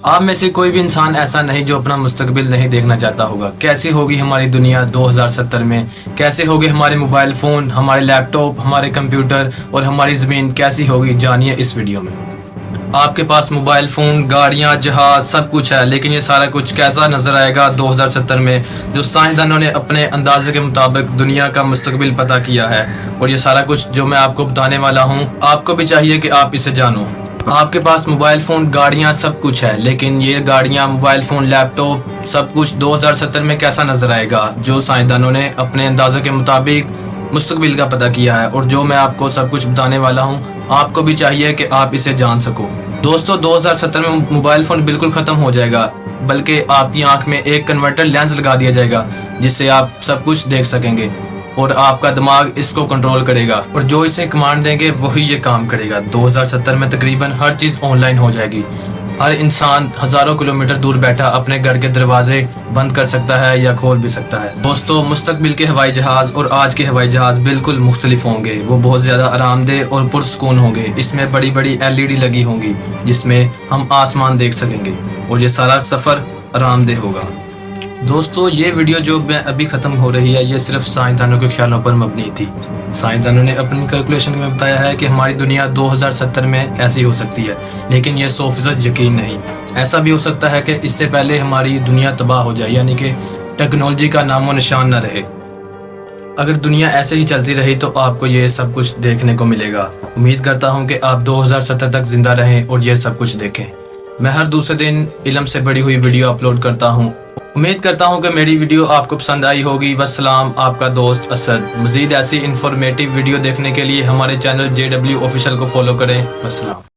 آپ میں سے کوئی بھی انسان ایسا نہیں جو اپنا مستقبل نہیں دیکھنا چاہتا ہوگا۔ کیسی ہوگی ہماری دنیا 2070 میں، کیسے ہوگے ہمارے موبائل فون، ہمارے لیپ ٹاپ، ہمارے کمپیوٹر اور ہماری زمین کیسی ہوگی، جانیے اس ویڈیو میں۔ آپ کے پاس موبائل فون، گاڑیاں، جہاز سب کچھ ہے، لیکن یہ سارا کچھ کیسا نظر آئے گا 2070 میں؟ جو سائنسدانوں نے اپنے اندازے کے مطابق دنیا کا مستقبل پتہ کیا ہے، اور یہ سارا کچھ جو میں آپ کو بتانے والا ہوں، آپ کو بھی چاہیے کہ آپ اسے جانو۔ آپ کے پاس موبائل فون، گاڑیاں سب کچھ ہے، لیکن یہ گاڑیاں، موبائل فون، لیپ ٹاپ سب کچھ 2070 میں کیسا نظر آئے گا جو سائنسدانوں نے اپنے اندازے کے مطابق مستقبل کا پتہ کیا ہے، اور جو میں آپ کو سب کچھ بتانے والا ہوں، آپ کو بھی چاہیے کہ آپ اسے جان سکو۔ دوستو 2070 میں موبائل فون بالکل ختم ہو جائے گا، بلکہ آپ کی آنکھ میں ایک کنورٹر لینس لگا دیا جائے گا جس سے آپ سب کچھ دیکھ سکیں گے، اور آپ کا دماغ اس کو کنٹرول کرے گا، اور جو اسے کمانڈ دیں گے وہی یہ کام کرے گا۔ 2070 میں تقریباً ہر چیز آن لائن ہو جائے گی۔ ہر انسان ہزاروں کلومیٹر دور بیٹھا اپنے گھر کے دروازے بند کر سکتا ہے یا کھول بھی سکتا ہے۔ دوستو مستقبل کے ہوائی جہاز اور آج کے ہوائی جہاز بالکل مختلف ہوں گے۔ وہ بہت زیادہ آرام دہ اور پرسکون ہوں گے۔ اس میں بڑی بڑی LED لگی ہوں گی جس میں ہم آسمان دیکھ سکیں گے، اور یہ سارا سفر آرام دہ ہوگا۔ دوستو یہ ویڈیو جو ابھی ختم ہو رہی ہے، یہ صرف سائنسدانوں کے خیالوں پر مبنی تھی۔ سائنسدانوں نے اپنی کیلکولیشن میں بتایا ہے کہ ہماری دنیا 2070 میں ایسی ہو سکتی ہے، لیکن یہ 100% یقین نہیں۔ ایسا بھی ہو سکتا ہے کہ اس سے پہلے ہماری دنیا تباہ ہو جائے، یعنی کہ ٹیکنالوجی کا نام و نشان نہ رہے۔ اگر دنیا ایسے ہی چلتی رہی تو آپ کو یہ سب کچھ دیکھنے کو ملے گا۔ امید کرتا ہوں کہ آپ 2070 تک زندہ رہیں اور یہ سب کچھ دیکھیں۔ میں ہر دوسرے دن علم سے بڑی ہوئی ویڈیو اپلوڈ کرتا ہوں۔ امید کرتا ہوں کہ میری ویڈیو آپ کو پسند آئی ہوگی۔ والسلام، آپ کا دوست اسد۔ مزید ایسی انفارمیٹیو ویڈیو دیکھنے کے لیے ہمارے چینل JW آفیشیل کو فالو کریں۔ والسلام۔